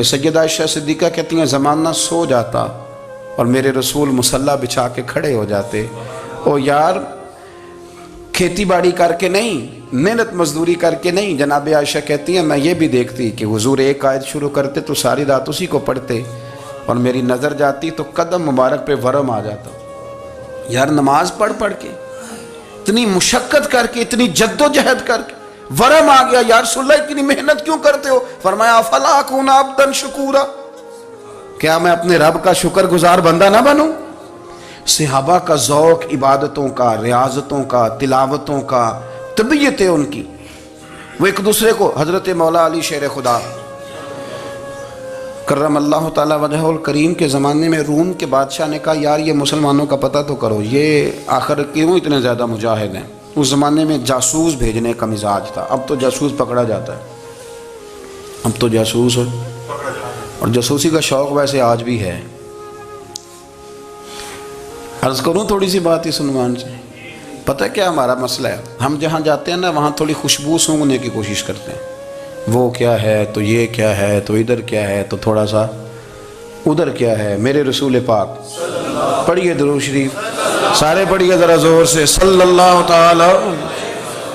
سیدہ عائشہ صدیقہ کہتی ہیں زمانہ سو جاتا اور میرے رسول مصلی بچھا کے کھڑے ہو جاتے۔ او یار کھیتی باڑی کر کے نہیں، محنت مزدوری کر کے نہیں، جناب عائشہ کہتی ہیں میں یہ بھی دیکھتی کہ حضور ایک آیت شروع کرتے تو ساری رات اسی کو پڑھتے، اور میری نظر جاتی تو قدم مبارک پہ ورم آ جاتا۔ یار نماز پڑھ پڑھ کے، اتنی مشقت کر کے، اتنی جد و جہد کر کے ورم آ گیا، یا رسول اللہ اتنی محنت کیوں کرتے ہو؟ فرمایا افلا اکون عبدا شکورا، کیا میں اپنے رب کا شکر گزار بندہ نہ بنوں؟ صحابہ کا ذوق عبادتوں کا، ریاضتوں کا، تلاوتوں کا، طبیعت ان کی، وہ ایک دوسرے کو، حضرت مولا علی شیر خدا کرم اللہ تعالی وجہہ الکریم کے زمانے میں روم کے بادشاہ نے کہا یار یہ مسلمانوں کا پتہ تو کرو، یہ آخر کیوں اتنے زیادہ مجاہد ہیں؟ اس زمانے میں جاسوس بھیجنے کا مزاج تھا، اب تو جاسوس پکڑا جاتا ہے، اب تو جاسوس اور جاسوسی کا شوق ویسے آج بھی ہے۔ عرض کروں تھوڑی سی بات اس عنوان سے، پتہ کیا ہمارا مسئلہ ہے؟ ہم جہاں جاتے ہیں نا وہاں تھوڑی خوشبو سونگنے کی کوشش کرتے ہیں، وہ کیا ہے تو یہ کیا ہے تو ادھر کیا ہے تو تھوڑا سا ادھر کیا ہے۔ میرے رسول پاک پڑھیے درود شریف، سارے پڑھیے ذرا زور سے، صلی اللہ تعالی۔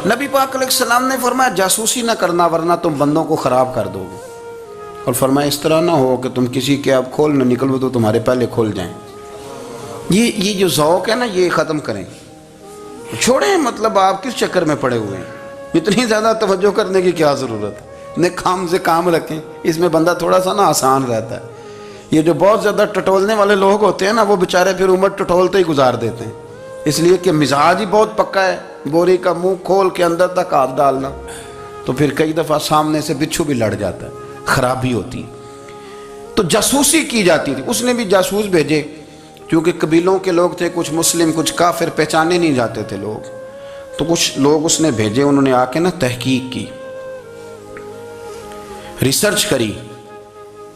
نبی پاک علیہ السلام نے فرمایا جاسوسی نہ کرنا ورنہ تم بندوں کو خراب کر دو گے، اور فرمایا اس طرح نہ ہو کہ تم کسی کے اب کھول نہ نکلو تو تمہارے پہلے کھول جائیں۔ یہ جو ذوق ہے نا یہ ختم کریں، چھوڑیں، مطلب آپ کس چکر میں پڑے ہوئے ہیں؟ اتنی زیادہ توجہ کرنے کی کیا ضرورت ہے؟ کام سے کام رکھیں، اس میں بندہ تھوڑا سا نا آسان رہتا ہے۔ یہ جو بہت زیادہ ٹٹولنے والے لوگ ہوتے ہیں نا وہ بیچارے پھر عمر ٹٹولتے ہی گزار دیتے ہیں، اس لیے کہ مزاج ہی بہت پکا ہے، بوری کا منہ کھول کے اندر تک ہاتھ ڈالنا، تو پھر کئی دفعہ سامنے سے بچھو بھی لڑ جاتا ہے، خرابی ہوتی ہے۔ تو جاسوسی کی جاتی تھی، اس نے بھی جاسوس بھیجے، کیونکہ قبیلوں کے لوگ تھے، کچھ مسلم کچھ کافر، پہچانے نہیں جاتے تھے لوگ، تو کچھ لوگ اس نے بھیجے، انہوں نے آ کے نا تحقیق کی، ریسرچ کری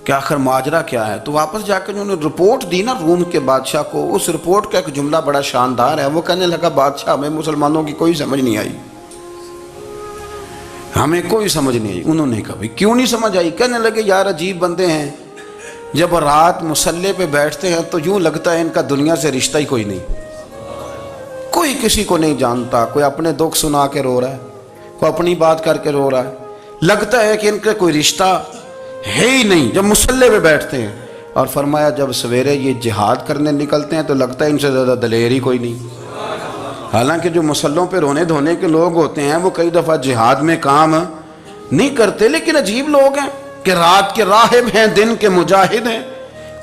کہ آخر ماجرا کیا ہے، تو واپس جا کے انہوں نے رپورٹ دی نا روم کے بادشاہ کو۔ اس رپورٹ کا ایک جملہ بڑا شاندار ہے، وہ کہنے لگا بادشاہ ہمیں مسلمانوں کی کوئی سمجھ نہیں آئی، ہمیں کوئی سمجھ نہیں آئی۔ انہوں نے کہا کیوں نہیں سمجھ آئی؟ کہنے لگے یار عجیب بندے ہیں، جب رات مصلی پہ بیٹھتے ہیں تو یوں لگتا ہے ان کا دنیا سے رشتہ ہی کوئی نہیں، کوئی کسی کو نہیں جانتا، کوئی اپنے دکھ سنا کے رو رہا ہے، کوئی اپنی بات کر کے رو رہا ہے، لگتا ہے کہ ان کا کوئی رشتہ ہے ہی نہیں جب مصلی پہ بیٹھتے ہیں۔ اور فرمایا جب سویرے یہ جہاد کرنے نکلتے ہیں تو لگتا ہے ان سے زیادہ دلیر ہی کوئی نہیں، حالانکہ جو مسلوں پہ رونے دھونے کے لوگ ہوتے ہیں وہ کئی دفعہ جہاد میں کام نہیں کرتے، لیکن عجیب لوگ ہیں کہ رات کے راہب ہیں، دن کے مجاہد ہیں،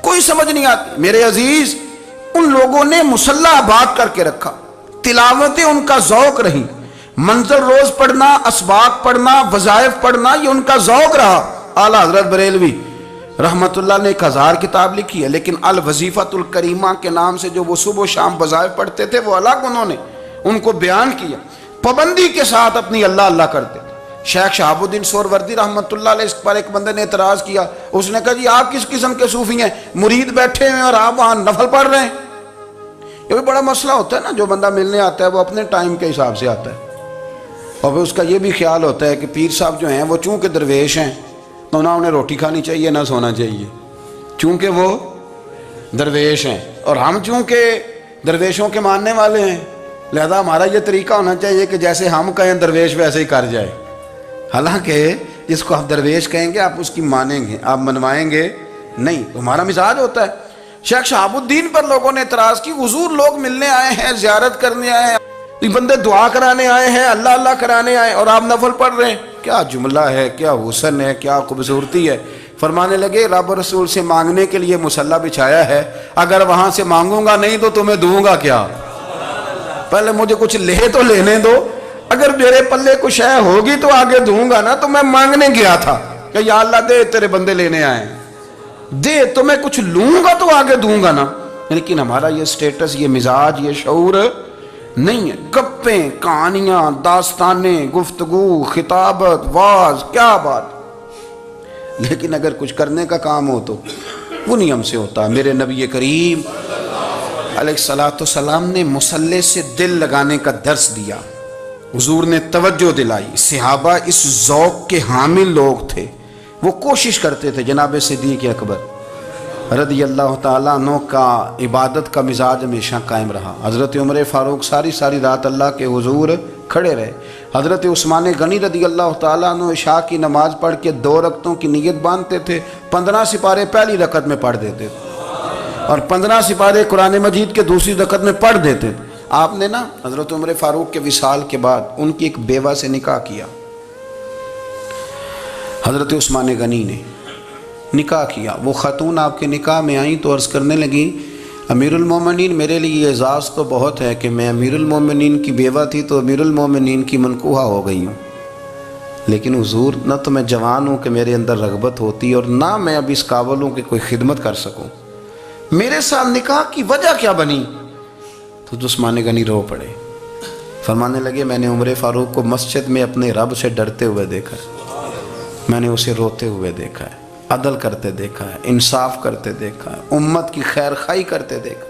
کوئی سمجھ نہیں آتی۔ میرے عزیز ان لوگوں نے مصلی آباد کر کے رکھا، تلاوتیں ان کا ذوق رہی، منظر روز پڑھنا، اسباق پڑھنا، وظائف پڑھنا، یہ ان کا ذوق رہا۔ اعلیٰ حضرت بریلوی رحمت اللہ نے 1000 کتاب لکھی ہے، لیکن الوظیفۃ الکریمہ کے نام سے جو وہ صبح و شام وظائف پڑھتے تھے وہ الگ انہوں نے ان کو بیان کیا، پابندی کے ساتھ اپنی اللہ اللہ کرتے تھے۔ شیخ شہاب الدین سہروردی رحمت اللہ علیہ اس پر ایک بندے نے اعتراض کیا، اس نے کہا جی آپ کس قسم کے صوفی ہیں، مرید بیٹھے ہیں اور آپ وہاں نفل پڑھ رہے ہیں؟ یہ بھی بڑا مسئلہ ہوتا ہے نا، جو بندہ ملنے آتا ہے وہ اپنے ٹائم کے حساب سے آتا ہے، اور پھر اس کا یہ بھی خیال ہوتا ہے کہ پیر صاحب جو ہیں وہ چونکہ درویش ہیں تو نہ انہیں روٹی کھانی چاہیے نہ سونا چاہیے، چونکہ وہ درویش ہیں، اور ہم چونکہ درویشوں کے ماننے والے ہیں لہذا ہمارا یہ طریقہ ہونا چاہیے کہ جیسے ہم کہیں درویش ویسے ہی کر جائے، حالانکہ جس کو آپ درویش کہیں گے آپ اس کی مانیں گے، آپ منوائیں گے نہیں، ہمارا مزاج ہوتا ہے۔ شیخ شہاب الدین پر لوگوں نے اعتراض کی، حضور لوگ ملنے آئے ہیں، زیارت کرنے آئے ہیں، یہ بندے دعا کرانے آئے ہیں، اللہ اللہ کرانے آئے اور آپ نفل پڑھ رہے ہیں، کیا جملہ ہے، کیا حسن ہے، کیا خوبصورتی ہے۔ فرمانے لگے رب رسول سے مانگنے کے لیے مصلی بچھایا ہے، اگر وہاں سے مانگوں گا نہیں تو تمہیں دوں گا کیا؟ پہلے مجھے کچھ لے تو لینے دو، اگر میرے پلے کچھ ہے ہوگی تو آگے دوں گا نا، تو میں مانگنے گیا تھا کہ یا اللہ دے تیرے بندے لینے آئے، دے تو میں کچھ لوں گا تو آگے دوں گا نا، لیکن ہمارا یہ سٹیٹس، یہ مزاج، یہ شعور نہیں ہے۔ گپیں، کہانیاں، داستانیں، گفتگو، خطابت، واز، کیا بات، لیکن اگر کچھ کرنے کا کام ہو تو وہ نہیں ہم سے ہوتا۔ میرے نبی کریم علیہ السلام نے مصلی سے دل لگانے کا درس دیا، حضور نے توجہ دلائی، صحابہ اس ذوق کے حامل لوگ تھے، وہ کوشش کرتے تھے جناب صدیق اکبر رضی اللہ تعالیٰ عنہ کا عبادت کا مزاج ہمیشہ قائم رہا. حضرت عمر فاروق ساری رات اللہ کے حضور کھڑے رہے. حضرت عثمان غنی رضی اللہ تعالیٰ عنہ عشاء کی نماز پڑھ کے 2 رکعتوں کی نیت باندھتے تھے. 15 سپارے پہلی رکعت میں پڑھ دیتے تھے اور 15 سپارے قرآن مجید کے دوسری رکعت میں پڑھ دیتے تھے. آپ نے نا حضرت عمر فاروق کے وصال کے بعد ان کی ایک بیوہ سے نکاح کیا. حضرت عثمان غنی نے نکاح کیا. وہ خاتون آپ کے نکاح میں آئیں تو عرض کرنے لگیں امیر المومنین میرے لیے اعزاز تو بہت ہے کہ میں امیر المومنین کی بیوہ تھی تو امیر المومنین کی منکوحہ ہو گئی ہوں، لیکن حضور نہ تو میں جوان ہوں کہ میرے اندر رغبت ہوتی اور نہ میں اب اس قابل ہوں کہ کوئی خدمت کر سکوں، میرے ساتھ نکاح کی وجہ کیا بنی؟ تو عثمان غنی رو پڑے. فرمانے لگے میں نے عمر فاروق کو مسجد میں اپنے رب سے ڈرتے ہوئے دیکھا ہے، میں نے اسے روتے ہوئے دیکھا ہے، عدل کرتے دیکھا ہے، انصاف کرتے دیکھا ہے، امت کی خیر خواہی کرتے دیکھا.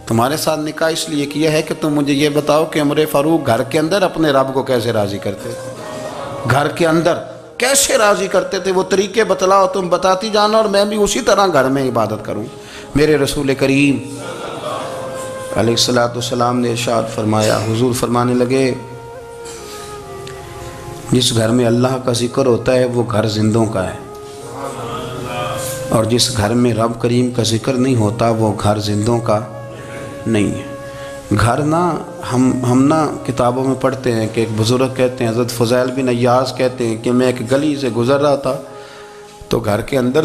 تمہارے ساتھ نکاح اس لیے کیا ہے کہ تم مجھے یہ بتاؤ کہ عمر فاروق گھر کے اندر اپنے رب کو کیسے راضی کرتے تھے، گھر کے اندر کیسے راضی کرتے تھے، وہ طریقے بتلاؤ، تم بتاتی جانا اور میں بھی اسی طرح گھر میں عبادت کروں. میرے رسول کریم علیہ السلام نے ارشاد فرمایا، حضور فرمانے لگے جس گھر میں اللہ کا ذکر ہوتا ہے وہ گھر زندوں کا ہے، اور جس گھر میں رب کریم کا ذکر نہیں ہوتا وہ گھر زندوں کا نہیں ہے. گھر نا ہم نا کتابوں میں پڑھتے ہیں کہ ایک بزرگ کہتے ہیں، حضرت فضیل بن عیاض کہتے ہیں کہ میں ایک گلی سے گزر رہا تھا تو گھر کے اندر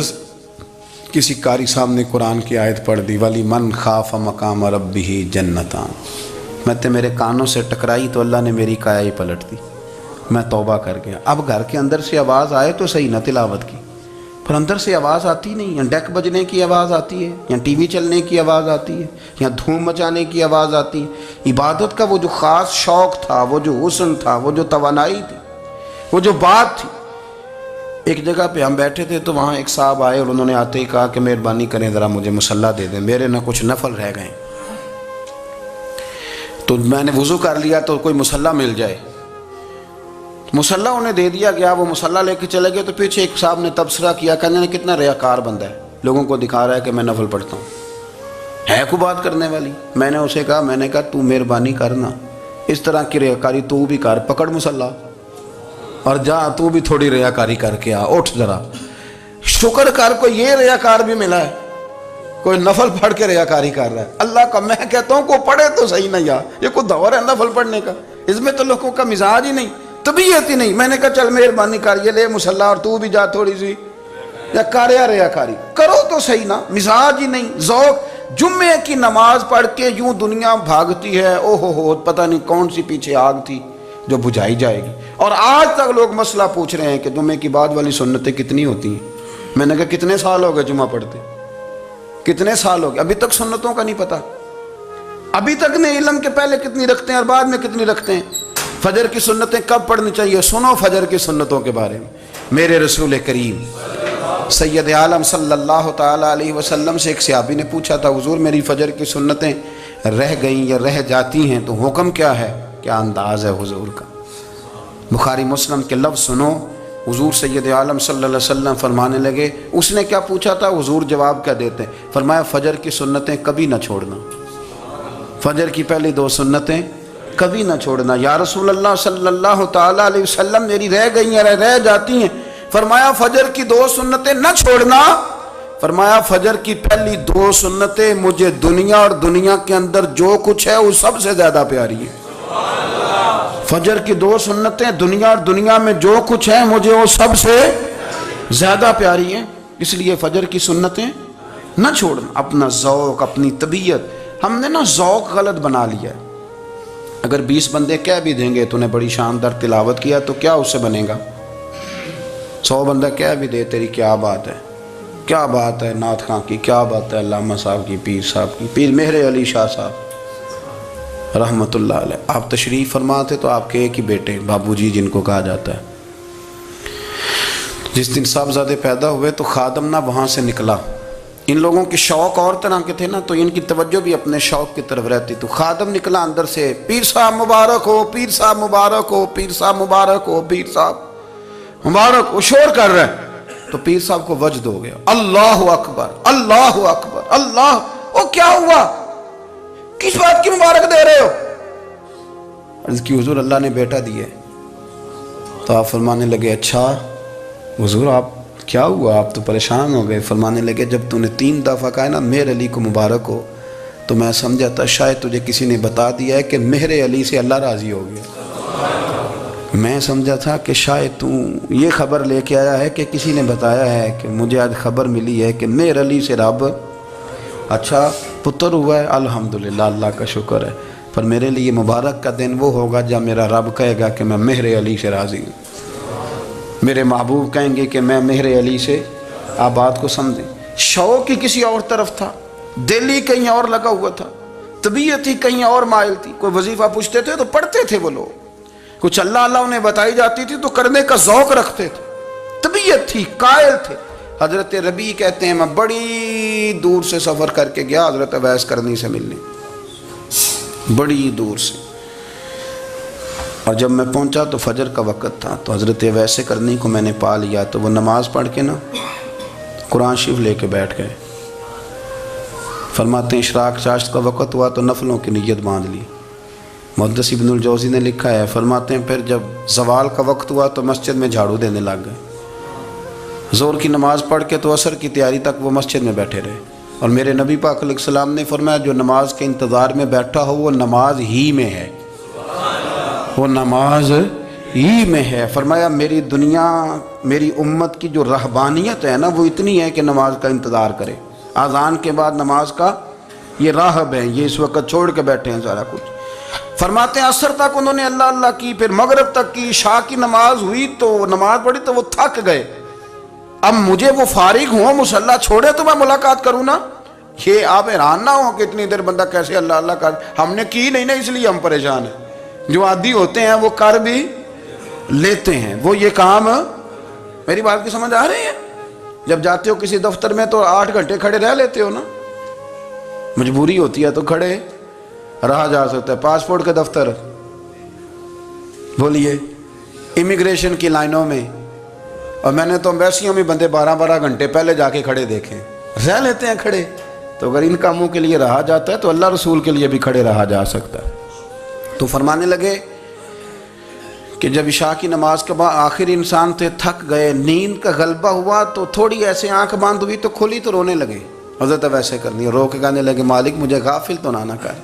کسی قاری صاحب نے قرآن کی آیت پڑھ دی ولی من خاف مقام ربہ جنتان. میں تے میرے کانوں سے ٹکرائی تو اللہ نے میری کایا ہی پلٹ دی، میں توبہ کر گیا. اب گھر کے اندر سے آواز آئے تو صحیح نہ تلاوت کی، پر اندر سے آواز آتی نہیں، یا ڈیک بجنے کی آواز آتی ہے، یا ٹی وی چلنے کی آواز آتی ہے، یا دھوم مچانے کی آواز آتی ہے. عبادت کا وہ جو خاص شوق تھا، وہ جو حسن تھا، وہ جو توانائی تھی، وہ جو بات تھی. ایک جگہ پہ ہم بیٹھے تھے تو وہاں ایک صاحب آئے اور انہوں نے آتے ہی کہا کہ مہربانی کریں ذرا مجھے مصلی دے دیں، میرے نہ کچھ نفل رہ گئے. تو میں نے وضو کر لیا تو کوئی مصلی مل جائے. مصلی انہیں دے دیا گیا، وہ مصلی لے کے چلے گئے تو پیچھے ایک صاحب نے تبصرہ کیا، کہنے نے کتنا ریاکار بندہ ہے، لوگوں کو دکھا رہا ہے کہ میں نفل پڑھتا ہوں، ہے کوئی بات کرنے والی. میں نے اسے کہا، میں نے کہا تو مہربانی کرنا اس طرح کی ریاکاری تو بھی کر، پکڑ مصلی اور جا تو بھی تھوڑی ریاکاری کر کے آ، اٹھ ذرا شکر کر کوئی یہ ریاکار بھی ملا ہے، کوئی نفل پڑھ کے ریاکاری کر رہا ہے. اللہ کا میں کہتا ہوں کو پڑھے تو صحیح نہ، یار یہ کوئی دور ہے نفل پڑھنے کا، اس میں تو لوگوں کا مزاج ہی نہیں، طبیعت ہی نہیں. میں نے کہا چل مہربانی کر یہ لے مصلی اور تو بھی جا تھوڑی سی یا کر یا ریاکاری کرو تو صحیح نا، مزاج ہی نہیں، ذوق. جمعے کی نماز پڑھ کے یوں دنیا بھاگتی ہے، او ہو پتہ نہیں کون سی پیچھے آگ تھی جو بجھائی جائے گی. اور آج تک لوگ مسئلہ پوچھ رہے ہیں کہ جمعے کی بعد والی سنتیں کتنی ہوتی ہیں. میں نے کہا کتنے سال ہو گئے جمعہ پڑھتے، کتنے سال ہو گئے، ابھی تک سنتوں کا نہیں پتہ، ابھی تک نہیں علم کے پہلے کتنی رکھتے ہیں اور بعد میں کتنی رکھتے ہیں. فجر کی سنتیں کب پڑھنی چاہیے، سنو فجر کی سنتوں کے بارے میں. میرے رسول کریم سید عالم صلی اللہ تعالیٰ علیہ وسلم سے ایک صحابی نے پوچھا تھا، حضور میری فجر کی سنتیں رہ گئیں یا رہ جاتی ہیں تو حکم کیا ہے، کیا انداز ہے حضور کا. بخاری مسلم کے لفظ سنو، حضور سید عالم صلی اللہ علیہ وسلم فرمانے لگے. اس نے کیا پوچھا تھا، حضور جواب کیا دیتے ہیں، فرمایا فجر کی سنتیں کبھی نہ چھوڑنا، فجر کی پہلی 2 سنتیں کبھی نہ چھوڑنا. یا رسول اللہ صلی اللہ تعالیٰ علیہ وسلم میری رہ گئی ہیں، رہ جاتی ہیں. فرمایا فجر کی 2 سنتیں نہ چھوڑنا، فرمایا فجر کی پہلی 2 سنتیں مجھے دنیا اور دنیا کے اندر جو کچھ ہے وہ سب سے زیادہ پیاری ہے. فجر کی 2 سنتیں دنیا اور دنیا میں جو کچھ ہے مجھے وہ سب سے زیادہ پیاری ہیں، اس لیے فجر کی سنتیں نہ چھوڑنا. اپنا ذوق، اپنی طبیعت، ہم نے نا ذوق غلط بنا لیا ہے. اگر 20 بندے کہہ بھی دیں گے تو نے بڑی شاندار تلاوت کیا تو کیا اس سے بنے گا، 100 بندہ کہہ بھی دے تیری کیا بات ہے، کیا بات ہے نعت خاں کی، کیا بات ہے علامہ صاحب کی، پیر صاحب کی، پیر مہر علی شاہ صاحب رحمت اللہ علیہ. آپ تشریف فرما تھے تو آپ کے ایک ہی بیٹے بابو جی جن کو کہا جاتا ہے، جس دن صاحبزادے پیدا ہوئے تو خادم نہ وہاں سے نکلا. ان لوگوں کے شوق اور طرح کے تھے نا تو ان کی توجہ بھی اپنے شوق کی طرف رہتی. تو خادم نکلا اندر سے، پیر صاحب مبارک ہو، پیر صاحب مبارک ہو، پیر صاحب مبارک ہو، پیر صاحب مبارک ہو، شور کر رہے ہیں. تو تو پیر صاحب کو وجد ہو گیا، اللہ اکبر اللہ اکبر اللہ، او کیا ہوا، کس بات کی مبارک دے رہے ہو؟ عرض کی حضور اللہ نے بیٹا دیے۔ تو آپ فرمانے لگے اچھا حضور آپ کیا ہوا، آپ تو پریشان ہو گئے۔ فرمانے لگے جب تو نے 3 دفعہ کہا نا مہر علی کو مبارک ہو، تو میں سمجھا تھا شاید تجھے کسی نے بتا دیا ہے کہ مہر علی سے اللہ راضی ہو گیا۔ میں سمجھا تھا کہ شاید تو یہ خبر لے کے آیا ہے کہ کسی نے بتایا ہے کہ مجھے آج خبر ملی ہے کہ مہر علی سے رب اچھا پتر ہوا ہے، الحمدللہ اللہ کا شکر ہے، پر میرے لیے مبارک کا دن وہ ہوگا جب میرا رب کہے گا کہ میں مہر علی سے راضی ہوں، میرے محبوب کہیں گے کہ میں مہر علی سے۔ آپ بات کو سمجھیں، شوق ہی کسی اور طرف تھا، دل ہی کہیں اور لگا ہوا تھا، طبیعت ہی کہیں اور مائل تھی۔ کوئی وظیفہ پوچھتے تھے تو پڑھتے تھے وہ لوگ، کچھ اللہ اللہ انہیں بتائی جاتی تھی تو کرنے کا ذوق رکھتے تھے، طبیعت تھی، قائل تھے۔ حضرت ربیع کہتے ہیں میں بڑی دور سے سفر کر کے گیا حضرت اویس کرنی سے ملنے، بڑی دور سے، اور جب میں پہنچا تو فجر کا وقت تھا، تو حضرت اویس کرنی کو میں نے پا لیا، تو وہ نماز پڑھ کے نا قرآن شریف لے کے بیٹھ گئے۔ فرماتے ہیں اشراق چاشت کا وقت ہوا تو نفلوں کی نیت باندھ لی۔ محدث ابن الجوزی نے لکھا ہے، فرماتے ہیں پھر جب زوال کا وقت ہوا تو مسجد میں جھاڑو دینے لگ گئے، ظہر کی نماز پڑھ کے تو عصر کی تیاری تک وہ مسجد میں بیٹھے رہے، اور میرے نبی پاک علیہ السلام نے فرمایا جو نماز کے انتظار میں بیٹھا ہو وہ نماز ہی میں ہے، وہ نماز ہی میں ہے۔ فرمایا میری دنیا میری امت کی جو رہبانیت ہے نا وہ اتنی ہے کہ نماز کا انتظار کرے، اذان کے بعد نماز کا یہ راہب ہیں، یہ اس وقت چھوڑ کے بیٹھے ہیں سارا کچھ۔ فرماتے ہیں عصر تک انہوں نے اللہ اللہ کی، پھر مغرب تک کی، عشاء کی نماز ہوئی تو نماز پڑھی تو وہ تھک گئے، اب مجھے وہ فارغ ہوں مصلی چھوڑے تو میں ملاقات کروں نا۔ یہ آپ حیران نہ ہوں کہ اتنی دیر بندہ کیسے اللہ اللہ کر، ہم نے کی نہیں نا اس لیے ہم پریشان ہیں، جو عادی ہوتے ہیں وہ کر بھی لیتے ہیں، وہ یہ کام۔ میری بات کی سمجھ آ رہی ہے؟ جب جاتے ہو کسی دفتر میں تو 8 گھنٹے کھڑے رہ لیتے ہو نا، مجبوری ہوتی ہے تو کھڑے رہا جا سکتا ہے۔ پاسپورٹ کے دفتر بولیے، امیگریشن کی لائنوں میں، اور میں نے تو امبیسیوں میں بندے 12 گھنٹے پہلے جا کے کھڑے دیکھیں، رہ لیتے ہیں کھڑے۔ تو اگر ان کاموں کے لیے رہا جاتا ہے تو اللہ رسول کے لیے بھی کھڑے رہا جا سکتا ہے۔ تو فرمانے لگے کہ جب عشاء کی نماز کے بعد آخر انسان تھے، تھک گئے، نیند کا غلبہ ہوا تو تھوڑی ایسے آنکھ بند ہوئی تو کھلی تو رونے لگے۔ حضرت ویسے کرنی رو کے کہنے لگے مالک مجھے غافل تو نہ کر،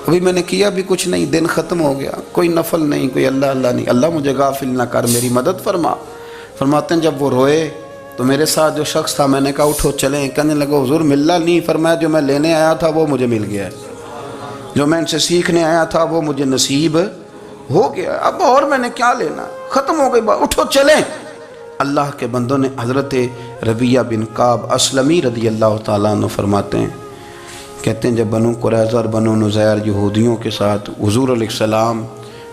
ابھی میں نے کیا بھی کچھ نہیں، دن ختم ہو گیا، کوئی نفل نہیں، کوئی اللہ اللہ نہیں، اللہ مجھے غافل نہ کر، میری مدد فرما۔ فرماتے ہیں جب وہ روئے تو میرے ساتھ جو شخص تھا میں نے کہا اٹھو چلیں، کہنے لگا حضور ملنا نہیں، فرمایا جو میں لینے آیا تھا وہ مجھے مل گیا ہے، جو میں ان سے سیکھنے آیا تھا وہ مجھے نصیب ہو گیا، اب اور میں نے کیا لینا، ختم ہو گئی بات، اٹھو چلیں۔ اللہ کے بندوں نے حضرت ربیعہ بن کعب اسلمی رضی اللہ تعالیٰ عنہ فرماتے ہیں، کہتے ہیں جب بنو قریظہ اور بنو نذیر یہودیوں کے ساتھ حضور علیہ السلام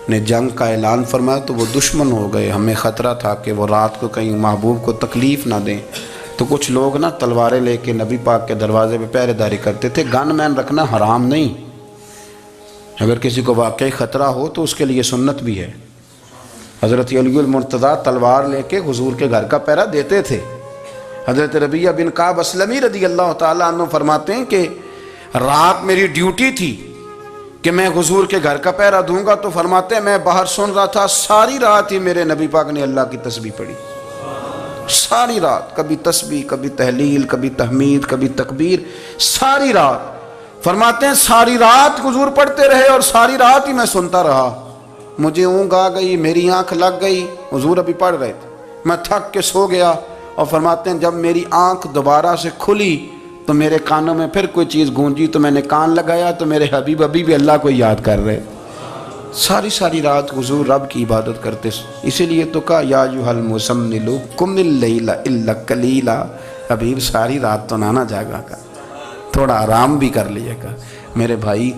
نے جنگ کا اعلان فرمایا تو وہ دشمن ہو گئے، ہمیں خطرہ تھا کہ وہ رات کو کہیں محبوب کو تکلیف نہ دیں، تو کچھ لوگ نا تلواریں لے کے نبی پاک کے دروازے پہ پہرے داری کرتے تھے۔ گن مین رکھنا حرام نہیں، اگر کسی کو واقعی خطرہ ہو تو اس کے لیے سنت بھی ہے۔ حضرت علی المرتضیٰ تلوار لے کے حضور کے گھر کا پہرا دیتے تھے۔ حضرت ربیعہ بن کعب اسلمی رضی اللہ تعالیٰ عنہ فرماتے ہیں کہ رات میری ڈیوٹی تھی کہ میں حضور کے گھر کا پہرا دوں گا، تو فرماتے ہیں میں باہر سن رہا تھا، ساری رات ہی میرے نبی پاک نے اللہ کی تسبیح پڑھی، ساری رات، کبھی تسبیح، کبھی تحلیل، کبھی تحمید، کبھی تکبیر، ساری رات۔ فرماتے ہیں ساری رات حضور پڑھتے رہے اور ساری رات ہی میں سنتا رہا، مجھے اونگ آ گئی، میری آنکھ لگ گئی، حضور ابھی پڑھ رہے تھے، میں تھک کے سو گیا، اور فرماتے ہیں جب میری آنکھ دوبارہ سے کھلی تو میرے کانوں میں پھر کوئی چیز گونجی، تو میں نے کان لگایا تو میرے حبیب ابھی بھی اللہ کو یاد کر رہے، ساری رات حضور رب کی عبادت کرتے۔ اسی لیے تو کہا یا ایھا المزمل قم اللیل الا قلیلا، حبیب ساری رات تو نہ جاگا کا، تھوڑا آرام بھی کر لیے گا۔ میرے بھائی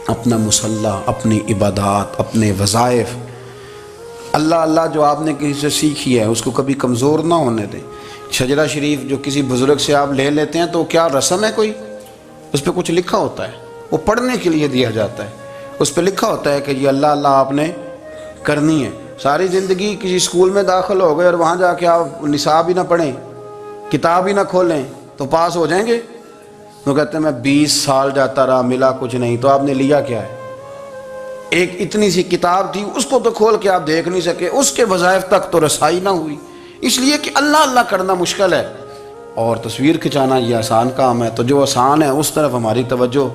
اپنا مصلی، اپنی عبادات، اپنے وظائف، اللہ اللہ جو آپ نے کسی سے سیکھی ہے اس کو کبھی کمزور نہ ہونے دیں۔ شجرہ شریف جو کسی بزرگ سے آپ لے لیتے ہیں تو کیا رسم ہے کوئی؟ اس پہ کچھ لکھا ہوتا ہے، وہ پڑھنے کے لیے دیا جاتا ہے، اس پہ لکھا ہوتا ہے کہ یہ اللہ اللہ آپ نے کرنی ہے۔ ساری زندگی کسی اسکول میں داخل ہو گئے اور وہاں جا کے آپ نصاب ہی نہ پڑھیں، کتاب ہی نہ کھولیں تو پاس ہو جائیں گے؟ وہ کہتے ہیں میں 20 سال جاتا رہا ملا کچھ نہیں، تو آپ نے لیا کیا ہے؟ ایک اتنی سی کتاب تھی، اس کو تو کھول کے آپ دیکھ نہیں سکے، اس کے وظائف تک تو رسائی نہ ہوئی، اس لیے کہ اللہ اللہ کرنا مشکل ہے اور تصویر کھنچانا یہ آسان کام ہے۔ تو جو آسان ہے اس طرف ہماری توجہ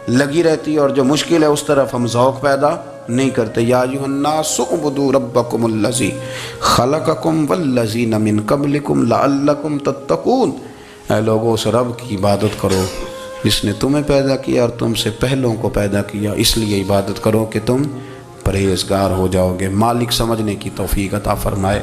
لگی رہتی ہے اور جو مشکل ہے اس طرف ہم ذوق پیدا نہیں کرتے۔ یا ایھا الناس اعبدوا ربکم الذی خلقکم والذین من قبلکم لعلکم تتقون، اے لوگو اس رب کی عبادت کرو جس نے تمہیں پیدا کیا اور تم سے پہلوں کو پیدا کیا، اس لیے عبادت کرو کہ تم پرہیزگار ہو جاؤ گے۔ مالک سمجھنے کی توفیق عطا فرمائے۔